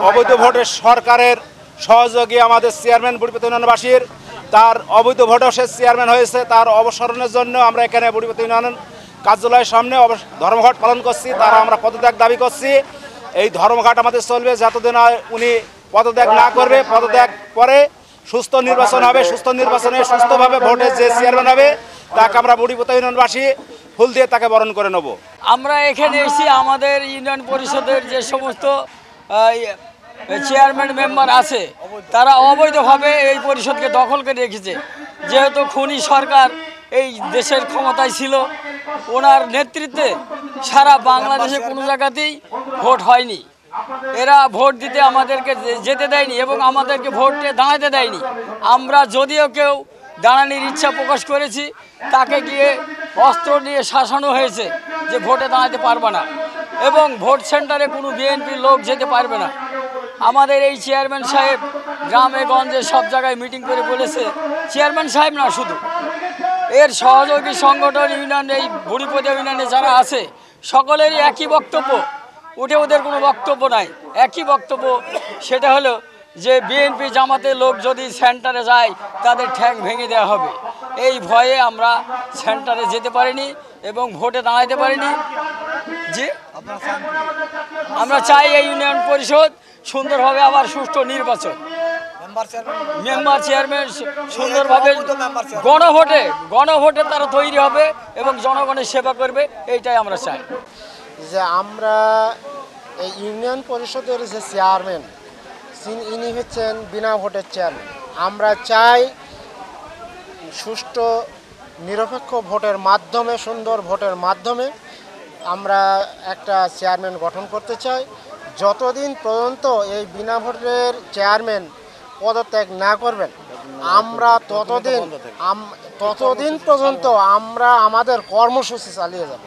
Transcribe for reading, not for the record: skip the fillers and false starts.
অবৈধ ভোটে সরকারের সহযোগী আমাদের চেয়ারম্যান বুড়িপতি ইউনিয়নবাসীর তার অবৈধ ভোটে সে চেয়ারম্যান হয়েছে, তার অবসরণের জন্য আমরা এখানে বুড়িপতি ইউনিয়ন কার্যালয়ের সামনে ধর্মঘট পালন করছি। তারা আমরা পদত্যাগ দাবি করছি। এই ধর্মঘট আমাদের চলবে যতদিন উনি পদত্যাগ না করবে। পদত্যাগ পরে সুস্থ নির্বাচন হবে, সুস্থ নির্বাচনে সুস্থভাবে ভোটে যে চেয়ারম্যান হবে তাকে আমরা বুড়িপতি ইউনিয়নবাসী ফুল দিয়ে তাকে বরণ করে নেব। আমরা এখানে এসেছি আমাদের ইউনিয়ন পরিষদের যে সমস্ত চেয়ারম্যান মেম্বার আছে তারা অবৈধভাবে এই পরিষদকে দখল করে রেখেছে। যেহেতু খুনি সরকার এই দেশের ক্ষমতায় ছিল, ওনার নেতৃত্বে সারা বাংলাদেশে কোনো জায়গাতেই ভোট হয়নি। এরা ভোট দিতে আমাদেরকে যেতে দেয়নি এবং আমাদেরকে ভোটে দাঁড়াতে দেয়নি। আমরা যদিও কেউ দাঁড়ানোর ইচ্ছা প্রকাশ করেছি, তাকে গিয়ে অস্ত্র নিয়ে শাসানো হয়েছে যে ভোটে দাঁড়াতে পারবে না এবং ভোট সেন্টারে কোনো বিএনপির লোক যেতে পারবে না। আমাদের এই চেয়ারম্যান সাহেব গ্রামে গঞ্জে সব জায়গায় মিটিং করে বলেছে, চেয়ারম্যান সাহেব না শুধু এর সহযোগী সংগঠন ইউনিয়ন এই বুড়িপতি ইউনিয়নে যারা আছে সকলেরই একই বক্তব্য, উঠে ওদের কোনো বক্তব্য নাই, একই বক্তব্য। সেটা হলো যে বিএনপি জামাতের লোক যদি সেন্টারে যায় তাদের ঠ্যাং ভেঙে দেওয়া হবে। এই ভয়ে আমরা সেন্টারে যেতে পারিনি এবং ভোটে দাঁড়াতে পারিনি। যে আমরা চাই এই ইউনিয়ন পরিষদ সুন্দরভাবে আবার সুষ্ঠু নির্বাচন, মেম্বার চেয়ারম্যান সুন্দরভাবে গণভোটে তারা তৈরি হবে এবং জনগণের সেবা করবে, এইটাই আমরা চাই। যে আমরা এই ইউনিয়ন পরিষদের যে চেয়ারম্যান ইনি হচ্ছেন বিনা ভোটের চেয়ারম্যান। আমরা চাই সুষ্ঠু নিরপেক্ষ ভোটের মাধ্যমে, সুন্দর ভোটের মাধ্যমে আমরা একটা চেয়ারম্যান গঠন করতে চাই। যতদিন পর্যন্ত এই বিনা ভোটের চেয়ারম্যান পদত্যাগ না করবেন আমরা ততদিন পর্যন্ত আমরা আমাদের কর্মসূচি চালিয়ে যাব।